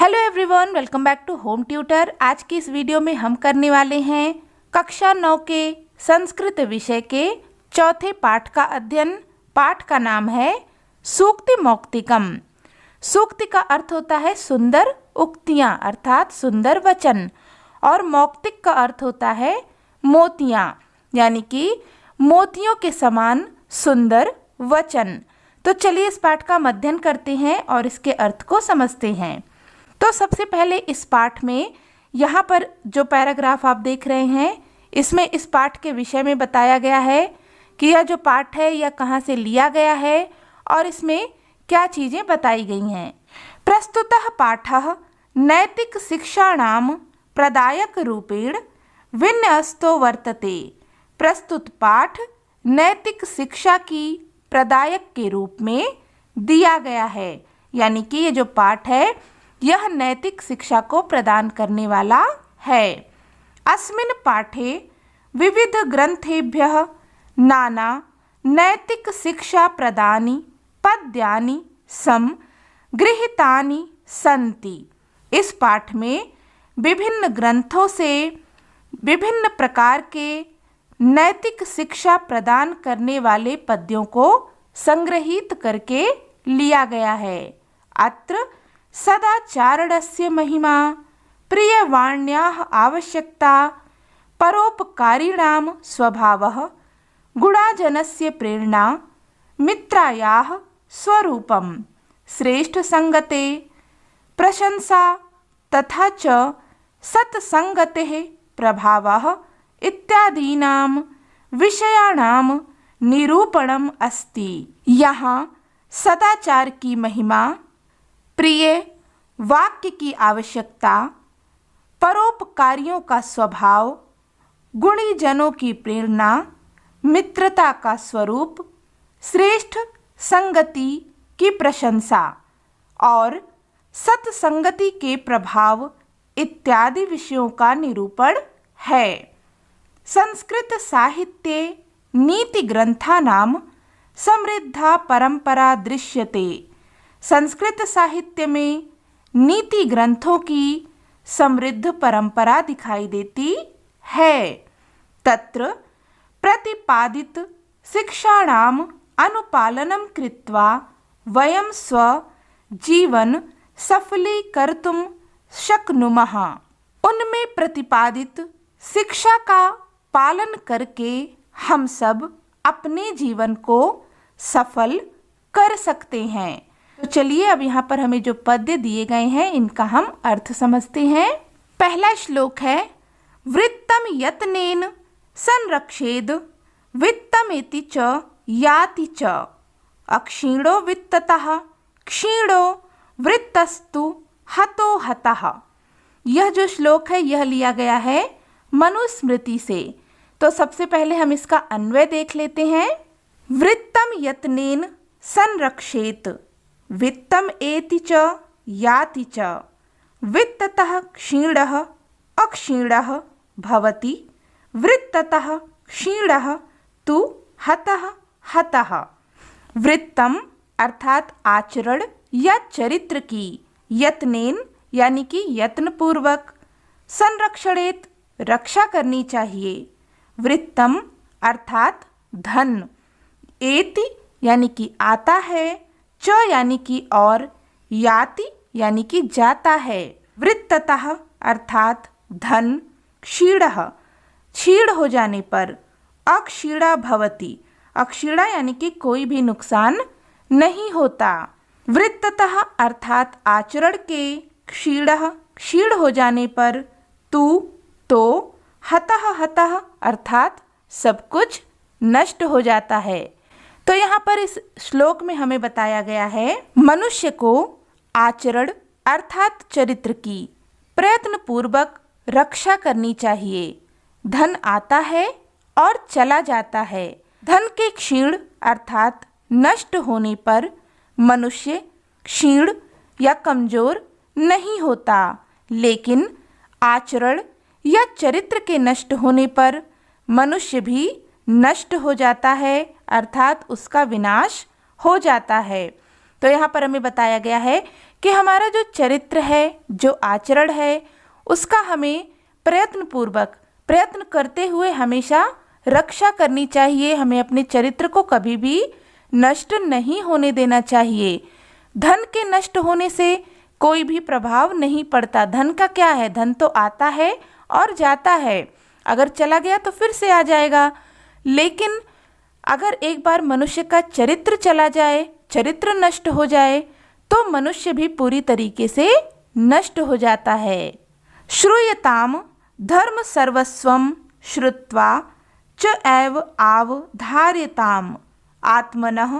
Hello everyone, welcome back to home tutor. आज की इस वीडियो में हम करने वाले हैं कक्षा 9 के संस्कृत विषय के चौथे पाठ का अध्ययन। पाठ का नाम है सूक्ति मौक्तिकम। सूक्ति का अर्थ होता है सुंदर उक्तियाँ अर्थात सुंदर वचन, और मौक्तिक का अर्थ होता है मोतियाँ यानी कि मोतियों के समान सुंदर वचन। तो चलिए इस पाठ का अध्ययन करते हैं और इसके अर्थ को समझते हैं। तो सबसे पहले इस पाठ में यहाँ पर जो पैराग्राफ आप देख रहे हैं, इसमें इस पाठ के विषय में बताया गया है कि यह जो पाठ है यह कहाँ से लिया गया है और इसमें क्या चीज़ें बताई गई हैं। प्रस्तुतः पाठः नैतिक शिक्षाणां प्रदायक रूपेण विन्यस्तो वर्तते। प्रस्तुत पाठ नैतिक शिक्षा की प्रदायक के रूप में दिया गया है, यानी कि ये जो पाठ है यह नैतिक शिक्षा को प्रदान करने वाला है। अस्मिन् पाठे विविध ग्रंथेभ्यः नाना नैतिक शिक्षा प्रदानि पद्यानि गृहीतानि सन्ति। इस पाठ में विभिन्न ग्रंथों से विभिन्न प्रकार के नैतिक शिक्षा प्रदान करने वाले पद्यों को संग्रहित करके लिया गया है। अत्र सदाचारणस्य महिमा, प्रियवाण्याः आवश्यकता, परोपकारिणां स्वभावः, गुणाजनस्य प्रेरणा, मित्रायाः स्वरूपं, श्रेष्ठसंगते प्रशंसा तथा च सत्संगतेः प्रभावः इत्यादीनां विषयाणां निरूपणम् अस्ति। यहाँ सदाचार की महिमा, प्रिय वाक्य की आवश्यकता, परोपकारियों का स्वभाव, गुणी जनों की प्रेरणा, मित्रता का स्वरूप, श्रेष्ठ संगति की प्रशंसा और सत्संगति के प्रभाव इत्यादि विषयों का निरूपण है। संस्कृत साहित्ये नीति ग्रंथानां समृद्धा परंपरा दृश्यते। संस्कृत साहित्य में नीति ग्रंथों की समृद्ध परंपरा दिखाई देती है। तत्र प्रतिपादित शिक्षाणाम अनुपालनं कृत्वा वयं स्वजीवन सफलीकर्तुं शक्नुमः। उनमें प्रतिपादित शिक्षा का पालन करके हम सब अपने जीवन को सफल कर सकते हैं। तो चलिए अब यहाँ पर हमें जो पद्य दिए गए हैं इनका हम अर्थ समझते हैं। पहला श्लोक है वृत्तम यत्नेन संरक्षेद वित्तमेति च याति च अक्षीणो वित्ततः क्षीणो वृत्तस्तु हतो हतः। यह जो श्लोक है यह लिया गया है मनुस्मृति से। तो सबसे पहले हम इसका अन्वय देख लेते हैं। वृत्तम यत्नेन संरक्षेत, वित्तम एति च याति च, वित्ततः क्षीणः अक्षीणः भवति, वृत्ततः क्षीणः तु हतः हतः। वृत्तम अर्थात आचरण या चरित्र की, यत्नेन यानी कि यत्न पूर्वक, संरक्षणेत रक्षा करनी चाहिए, वृत्तम अर्थात धन, एति यानी कि आता है, च यानी कि और, याति यानी कि जाता है, वृत्ततः अर्थात धन, क्षीणः क्षीण हो जाने पर, अक्षीणा भवति अक्षीणा यानी कि कोई भी नुकसान नहीं होता, वृत्ततः अर्थात आचरण के, क्षीणः क्षीण हो जाने पर, तु तो, हतः हतः अर्थात सब कुछ नष्ट हो जाता है। तो यहाँ पर इस श्लोक में हमें बताया गया है मनुष्य को आचरण अर्थात चरित्र की प्रयत्न पूर्वक रक्षा करनी चाहिए। धन आता है और चला जाता है। धन के क्षीण अर्थात नष्ट होने पर मनुष्य क्षीण या कमजोर नहीं होता, लेकिन आचरण या चरित्र के नष्ट होने पर मनुष्य भी नष्ट हो जाता है अर्थात उसका विनाश हो जाता है। तो यहाँ पर हमें बताया गया है कि हमारा जो चरित्र है, जो आचरण है, उसका हमें प्रयत्न करते हुए हमेशा रक्षा करनी चाहिए। हमें अपने चरित्र को कभी भी नष्ट नहीं होने देना चाहिए। धन के नष्ट होने से कोई भी प्रभाव नहीं पड़ता। धन का क्या है, धन तो आता है और जाता है, अगर चला गया तो फिर से आ जाएगा। लेकिन अगर एक बार मनुष्य का चरित्र चला जाए, चरित्र नष्ट हो जाए, तो मनुष्य भी पूरी तरीके से नष्ट हो जाता है। श्रूयताम धर्म सर्वस्वम श्रुत्वा च एव आवधार्यताम आत्मनः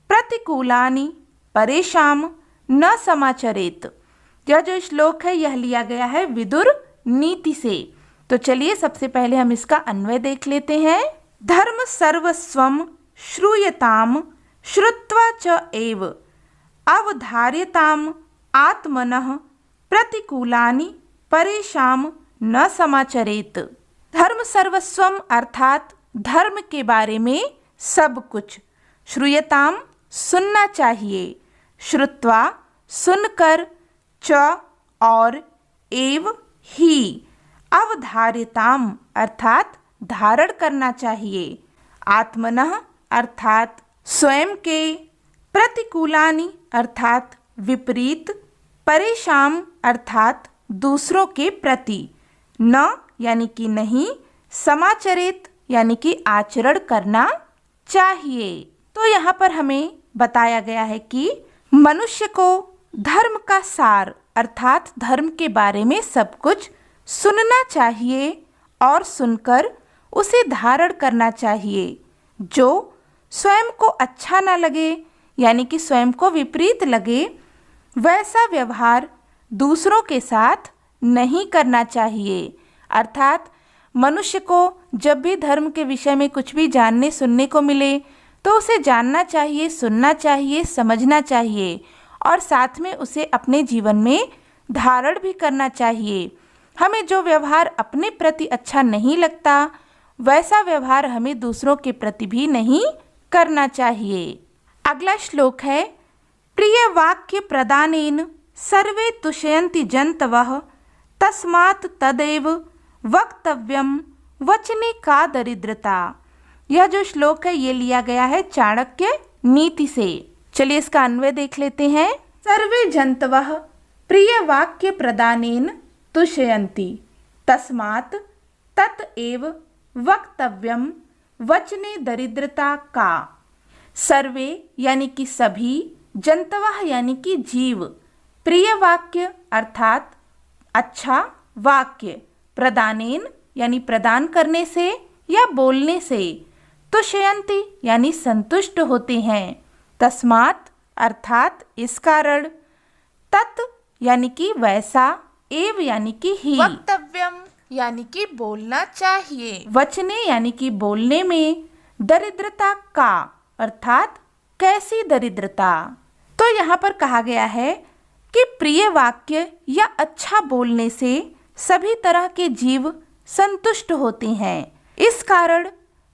प्रतिकूलानि परेशान न समाचरेत। यह जो श्लोक है यह लिया गया है विदुर नीति से। तो चलिए सबसे पहले हम इसका अन्वय देख लेते हैं। धर्म सर्वस्वम श्रूयताम श्रुत्वा च एव अवधार्यताम आत्मनः प्रतिकूलानि परेशान न समाचरेत। धर्म सर्वस्वम अर्थात धर्म के बारे में सब कुछ, श्रूयताम सुनना चाहिए, श्रुत्वा सुनकर, च और, एव ही, अवधार्यताम अर्थात धारण करना चाहिए, आत्मनः अर्थात स्वयं के, प्रतिकूलानि अर्थात विपरीत, परेशान अर्थात दूसरों के प्रति, न यानी कि नहीं, समाचरित यानी कि आचरण करना चाहिए। तो यहाँ पर हमें बताया गया है कि मनुष्य को धर्म का सार अर्थात धर्म के बारे में सब कुछ सुनना चाहिए और सुनकर उसे धारण करना चाहिए। जो स्वयं को अच्छा ना लगे यानी कि स्वयं को विपरीत लगे, वैसा व्यवहार दूसरों के साथ नहीं करना चाहिए। अर्थात मनुष्य को जब भी धर्म के विषय में कुछ भी जानने सुनने को मिले तो उसे जानना चाहिए, सुनना चाहिए, समझना चाहिए और साथ में उसे अपने जीवन में धारण भी करना चाहिए। हमें जो व्यवहार अपने प्रति अच्छा नहीं लगता वैसा व्यवहार हमें दूसरों के प्रति भी नहीं करना चाहिए। अगला श्लोक है, प्रिय वाक्य प्रदानेन सर्वे तुष्यन्ति जन्तवः तस्मात् तदेव वक्तव्यम वचने का दरिद्रता। यह जो श्लोक है ये लिया गया है चाणक्य नीति से। चलिए इसका अन्वय देख लेते हैं। सर्वे जन्तवः प्रिय वाक्य प्रदानेन तुष्यन्ति तस्मात् तत एव वक्तव्यम वचने दरिद्रता का। सर्वे यानी कि सभी, जन्तवः यानी कि जीव, प्रिय वाक्य अर्थात अच्छा वाक्य, प्रदानेन यानी प्रदान करने से या बोलने से, तुष्यन्ति यानी संतुष्ट होते हैं, तस्मात् अर्थात इस कारण, तत् यानी कि वैसा, एव यानी कि ही, वक्तव्यम यानी कि बोलना चाहिए, वचने यानी कि बोलने में, दरिद्रता का अर्थात कैसी दरिद्रता। तो यहाँ पर कहा गया है कि प्रिय वाक्य या अच्छा बोलने से सभी तरह के जीव संतुष्ट होते हैं। इस कारण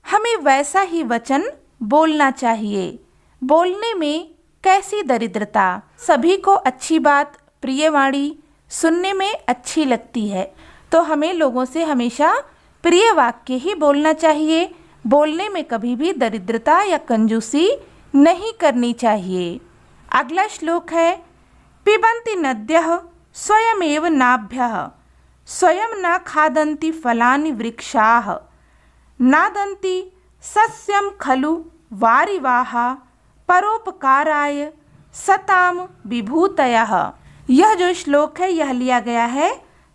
हमें वैसा ही वचन बोलना चाहिए। बोलने में कैसी दरिद्रता, सभी को अच्छी बात, प्रिय वाणी सुनने में अच्छी लगती है, तो हमें लोगों से हमेशा प्रिय वाक्य ही बोलना चाहिए। बोलने में कभी भी दरिद्रता या कंजूसी नहीं करनी चाहिए। अगला श्लोक है, पिबन्ति नद्यः स्वयमेव नाभ्यः स्वयं न खादन्ति फलानि वृक्षाः नादन्ति सस्यं खलु वारिवाः परोपकाराय सताम विभूतयः। यह जो श्लोक है यह लिया गया है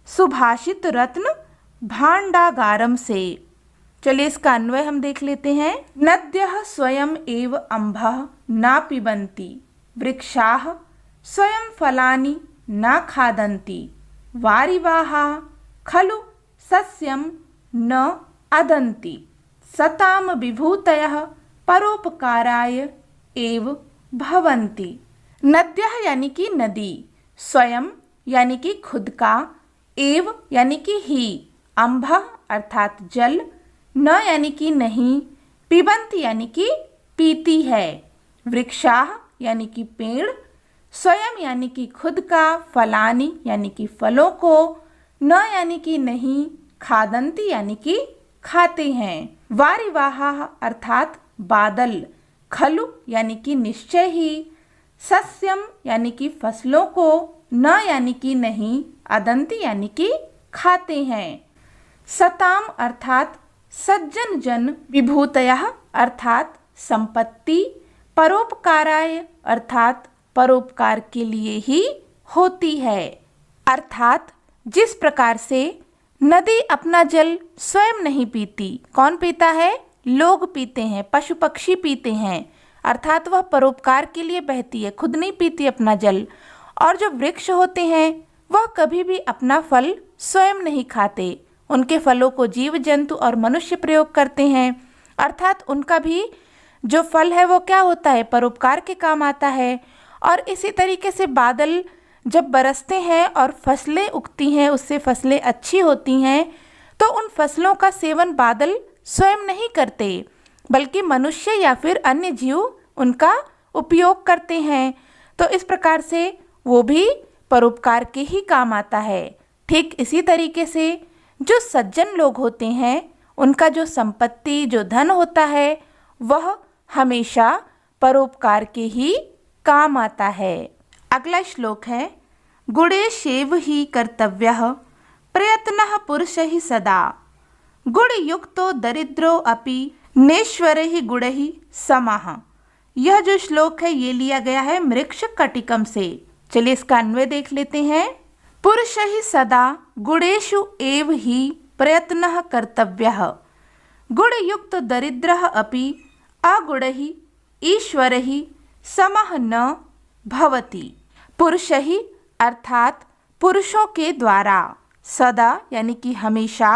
सुभाषित रत्न भांडागारम से। चलिए इसका अन्वय हम देख लेते हैं। नद्यः स्वयं एव अम्भः न पिबन्ति वृक्षाः स्वयं फलानि न खादन्ति वारिवाः खलु सस्यं न अदन्ति सताम विभूतयः परोपकाराय एव भवन्ति। नद्यः यानी कि नदी, स्वयं यानी कि खुद का, एव यानी कि ही, अम्भः अर्थात जल, न यानी कि नहीं, पिबन्ति यानी कि पीती है, वृक्षाः यानी कि पेड़, स्वयं यानी कि खुद का, फलानि यानी कि फलों को, न यानी कि नहीं, खादन्ति यानी कि खाते हैं। वारिवाहाः अर्थात बादल, खलु यानी कि निश्चय ही, सस्यम यानी कि फसलों को, न यानी कि नहीं, अदन्ति यानी कि खाते हैं। सताम अर्थात सज्जन जन, विभूतयः अर्थात संपत्ति, परोपकाराय अर्थात परोपकार के लिए ही होती है। अर्थात जिस प्रकार से नदी अपना जल स्वयं नहीं पीती, कौन पीता है? लोग पीते हैं, पशु पक्षी पीते हैं, अर्थात वह परोपकार के लिए बहती है, खुद नहीं पीती अपना जल। और जो वृक्ष होते हैं वह कभी भी अपना फल स्वयं नहीं खाते, उनके फलों को जीव जंतु और मनुष्य प्रयोग करते हैं, अर्थात उनका भी जो फल है वो क्या होता है? परोपकार के काम आता है। और इसी तरीके से बादल जब बरसते हैं और फसलें उगती हैं, उससे फसलें अच्छी होती हैं, तो उन फसलों का सेवन बादल स्वयं नहीं करते, बल्कि मनुष्य या फिर अन्य जीव उनका उपयोग करते हैं। तो इस प्रकार से वो भी परोपकार के ही काम आता है। ठीक इसी तरीके से जो सज्जन लोग होते हैं, उनका जो संपत्ति, जो धन होता है, वह हमेशा परोपकार के ही काम आता है। अगला श्लोक है, गुणेशेव ही कर्तव्यः प्रयत्नः पुरुषैः सदा, गुणयुक्तो दरिद्रो अपि नेश्वरैः गुणैः समः। यह जो श्लोक है ये लिया गया है मृक्ष कटिकम से। चलिए इसका अन्वय देख लेते हैं। पुरुषैः सदा गुणेषु एव हि प्रयत्नः कर्तव्यः, गुणयुक्त दरिद्रः अपि अगुणैः ईश्वरैः समः न भवति। पुरुषैः अर्थात पुरुषों के द्वारा, सदा यानी कि हमेशा,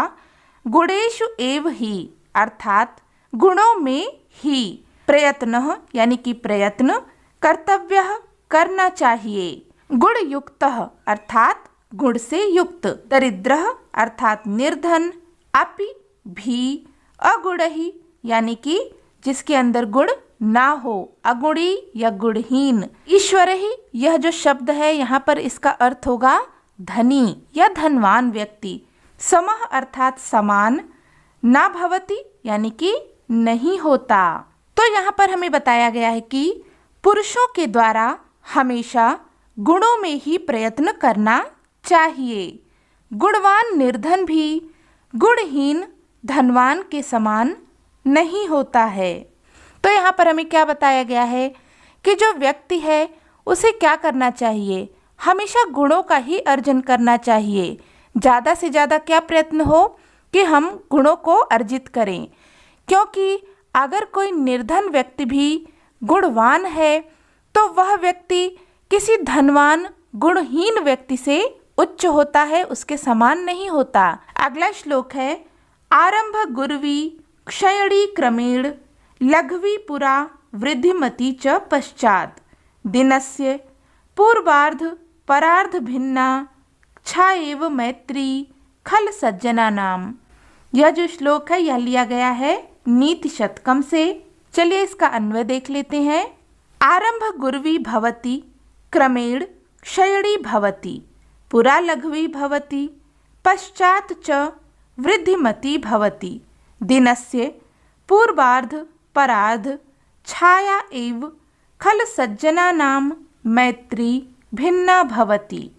गुणेषु एव हि अर्थात गुणों में ही, प्रयत्नः यानी कि प्रयत्न, कर्तव्यः करना चाहिए, गुणयुक्तः अर्थात गुण से युक्त, दरिद्रः अर्थात निर्धन, अपि भी, अगुणैः यानी कि जिसके अंदर गुण ना हो, अगुणी या गुणहीन, ईश्वरैः यह जो शब्द है यहाँ पर इसका अर्थ होगा धनी या धनवान व्यक्ति, समः अर्थात समान, ना भवति यानी कि नहीं होता। तो यहाँ पर हमें बताया गया है कि पुरुषों के द्वारा हमेशा गुणों में ही प्रयत्न करना चाहिए। गुणवान निर्धन भी गुणहीन धनवान के समान नहीं होता है। तो यहाँ पर हमें क्या बताया गया है कि जो व्यक्ति है उसे क्या करना चाहिए? हमेशा गुणों का ही अर्जन करना चाहिए। ज़्यादा से ज़्यादा क्या प्रयत्न हो कि हम गुणों को अर्जित करें, क्योंकि अगर कोई निर्धन व्यक्ति भी गुणवान है तो वह व्यक्ति किसी धनवान गुणहीन व्यक्ति से उच्च होता है, उसके समान नहीं होता। अगला श्लोक है, आरंभ गुर्वी क्षयणी क्रमेण लघ्वी पुरा वृद्धिमती च पश्चात, दिनस्य पूर्वार्ध परार्ध भिन्ना छाएव मैत्री खल सज्जना नाम। यह जो श्लोक है यह लिया गया है नीति शतकम से। चलिए इसका अन्वय देख लेते हैं। आरंभ गुर्वी भवति क्रमेण क्षयणी भवति पुरा लघ्वी भवति पश्चात च वृद्धिमती भवति, दिनस्य पूर्वार्ध परार्ध छाया एव खल सज्जनानां मैत्री भिन्ना भवति।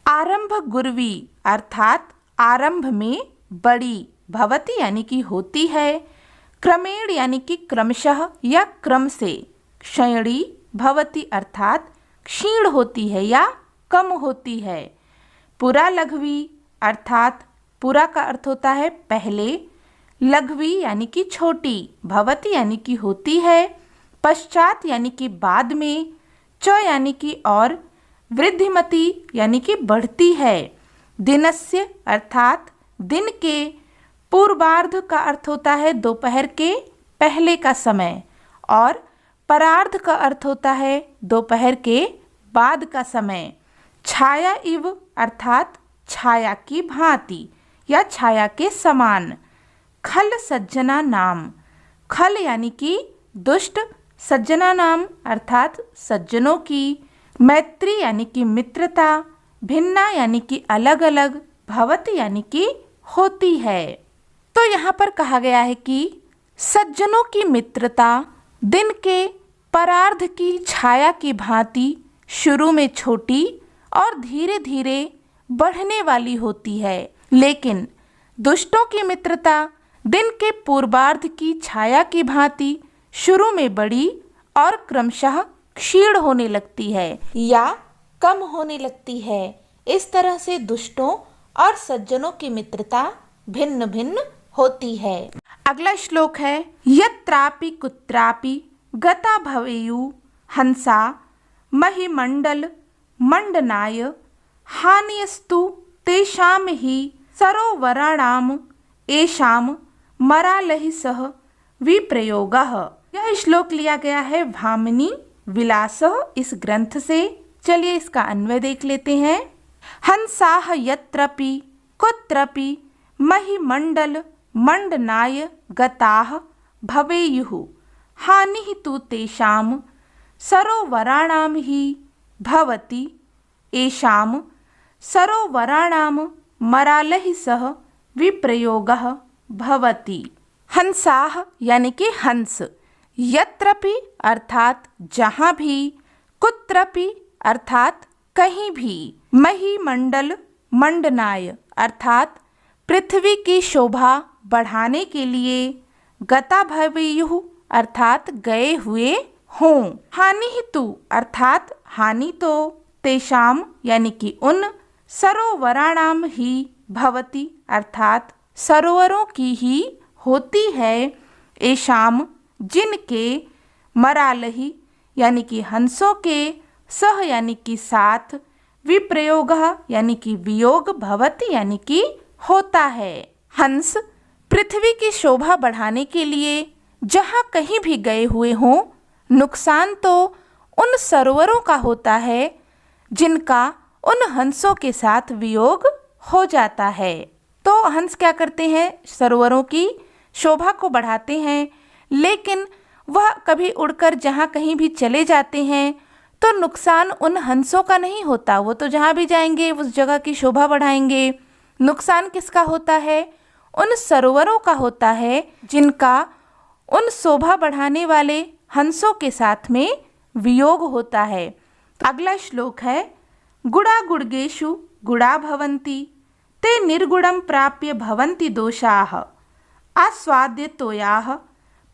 आरंभ गुर्वी अर्थात आरंभ में बड़ी, भवति यानी कि होती है, क्रमेण यानी कि क्रमशः या क्रम से, क्षयणी भवति अर्थात क्षीण होती है या कम होती है, पुरा लघ्वी अर्थात पुरा का अर्थ होता है पहले, लघ्वी यानी कि छोटी, भवति यानी कि होती है, पश्चात यानी कि बाद में, च यानी कि और, वृद्धिमती यानी कि बढ़ती है, दिनस्य अर्थात दिन के, पूर्वार्ध का अर्थ होता है दोपहर के पहले का समय, और परार्ध का अर्थ होता है दोपहर के बाद का समय, छाया इव अर्थात छाया की भांति या छाया के समान, खल सज्जना नाम, खल यानी कि दुष्ट, सज्जना नाम अर्थात सज्जनों की, मैत्री यानी कि मित्रता, भिन्ना यानी कि अलग अलग, भवति यानी कि होती है। तो यहाँ पर कहा गया है कि सज्जनों की मित्रता दिन के परार्ध की छाया की भांति शुरू में छोटी और धीरे धीरे बढ़ने वाली होती है, लेकिन दुष्टों की मित्रता दिन के पूर्वार्ध की छाया की भांति शुरू में बड़ी और क्रमशः क्षीण होने लगती है या कम होने लगती है। इस तरह से दुष्टों और सज्जनों की मित्रता भिन्न भिन्न होती है। अगला श्लोक है, यत्रापि कुत्रापि गता भवेयु हंसा महिमंडल मंडनाय हानियस्तु तेषाम ही सरोवराणाम एषाम मरालहि सह विप्रयोगः। यह श्लोक लिया गया है भामिनी विलासः इस ग्रंथ से। चलिए इसका अन्वय देख लेते हैं। हंसाः यत्रपि कुत्रपि महिमंडल मंडनाय गताः भवेयुः हानिः तु तेषां सरोवराणां हि भवति एषां सरोवराणां मरालहि सह विप्रयोगः भवति। हंसाः यानी कि हंस, यत्रपि अर्थात जहाँ भी, कुत्रपि अर्थात कहीं भी, महिमंडल मंडनाय अर्थात पृथ्वी की शोभा बढ़ाने के लिए, गता भवेयुः अर्थात गए हुए हों, हानि हेतु अर्थात हानि तो, तेषाम यानी कि उन, सरोवराणाम ही भवति अर्थात सरोवरों की ही होती है, एषाम जिनके, मरालहि यानी कि हंसों के, सह यानी कि साथ, विप्रयोग यानी कि वियोग, भवति यानी कि होता है। हंस पृथ्वी की शोभा बढ़ाने के लिए जहाँ कहीं भी गए हुए हों, नुकसान तो उन सरोवरों का होता है जिनका उन हंसों के साथ वियोग हो जाता है। तो हंस क्या करते हैं, सरोवरों की शोभा को बढ़ाते हैं, लेकिन वह कभी उड़कर जहाँ कहीं भी चले जाते हैं तो नुकसान उन हंसों का नहीं होता, वो तो जहाँ भी जाएंगे उस जगह की शोभा बढ़ाएंगे। नुकसान किसका होता है, उन सरोवरों का होता है जिनका उन शोभा बढ़ाने वाले हंसों के साथ में वियोग होता है। अगला श्लोक है, गुड़ा गुड़गेषु गुड़ा भवन्ति ते निर्गुणं प्राप्य भवन्ति दोषाः आस्वाद्य तोयाः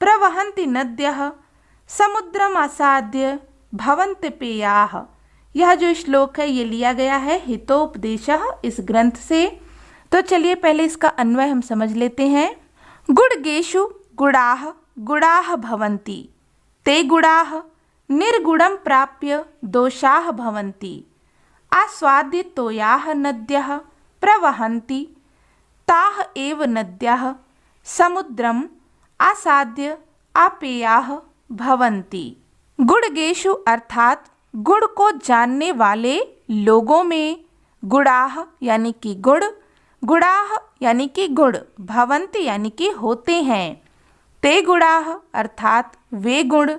प्रवहन्ति नद्यः समुद्रम आसाद्य भवन्ति पेयाः। यह जो श्लोक है ये लिया गया है हितोपदेशः इस ग्रंथ से। तो चलिए पहले इसका अन्वय हम समझ लेते हैं। गुड़गेषु गुड़ाः गुड़ाः भवन्ति ते गुड़ाः निर्गुणं प्राप्य दोषाः भवन्ति आस्वाद्य तोयाः नद्यः प्रवहन्ति ताः एव नद्यः समुद्रम आसाद्य आपेयाः भवन्ति। गुड़गेषु अर्थात गुड़ को जानने वाले लोगों में, गुड़ाः यानी कि गुड़, गुड़ाः यानी कि गुड़, भवन्ति यानी कि होते हैं, ते गुड़ाः अर्थात वे गुण,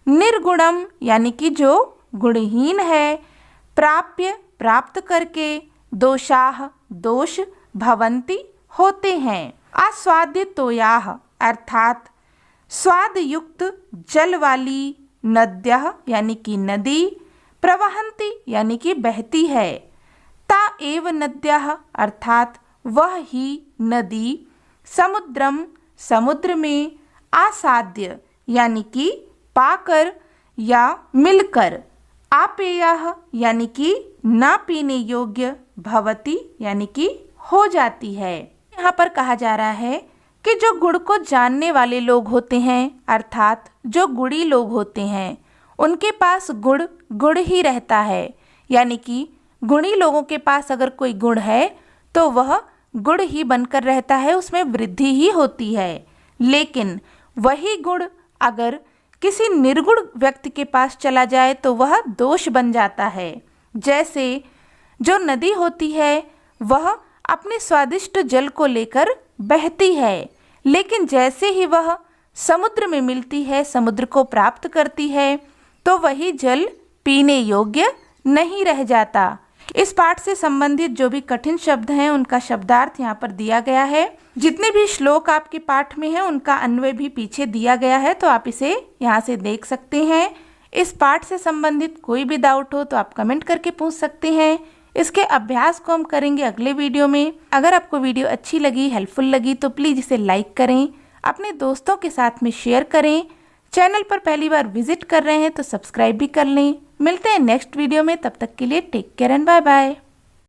निर्गुणम यानी कि जो गुणहीन है, प्राप्य प्राप्त करके, दोषाः दोष, भवन्ति होते हैं। आस्वाद्य तोयाः अर्थात स्वाद युक्त जल वाली, नद्यः यानी कि नदी, प्रवहन्ति यानी कि बहती है, ता एव नद्यः अर्थात वह ही नदी, समुद्रम समुद्र में, आसाद्य यानी कि पाकर या मिलकर, आपेयः यानी कि न पीने योग्य, भवति यानी कि हो जाती है। यहाँ पर कहा जा रहा है कि जो गुड़ को जानने वाले लोग होते हैं अर्थात जो गुड़ी लोग होते हैं उनके पास गुड़ गुड़ ही रहता है, यानी कि गुणी लोगों के पास अगर कोई गुण है तो वह गुड़ ही बनकर रहता है, उसमें वृद्धि ही होती है। लेकिन वही गुड़ अगर किसी निर्गुण व्यक्ति के पास चला जाए तो वह दोष बन जाता है। जैसे जो नदी होती है वह अपने स्वादिष्ट जल को लेकर बहती है, लेकिन जैसे ही वह समुद्र में मिलती है, समुद्र को प्राप्त करती है, तो वही जल पीने योग्य नहीं रह जाता। इस पाठ से संबंधित जो भी कठिन शब्द हैं उनका शब्दार्थ यहाँ पर दिया गया है। जितने भी श्लोक आपके पाठ में हैं उनका अन्वय भी पीछे दिया गया है, तो आप इसे यहाँ से देख सकते हैं। इस पाठ से संबंधित कोई भी डाउट हो तो आप कमेंट करके पूछ सकते हैं। इसके अभ्यास को हम करेंगे अगले वीडियो में। अगर आपको वीडियो अच्छी लगी, हेल्पफुल लगी तो प्लीज़ इसे लाइक करें, अपने दोस्तों के साथ में शेयर करें। चैनल पर पहली बार विजिट कर रहे हैं तो सब्सक्राइब भी कर लें। मिलते हैं नेक्स्ट वीडियो में, तब तक के लिए take care and bye bye.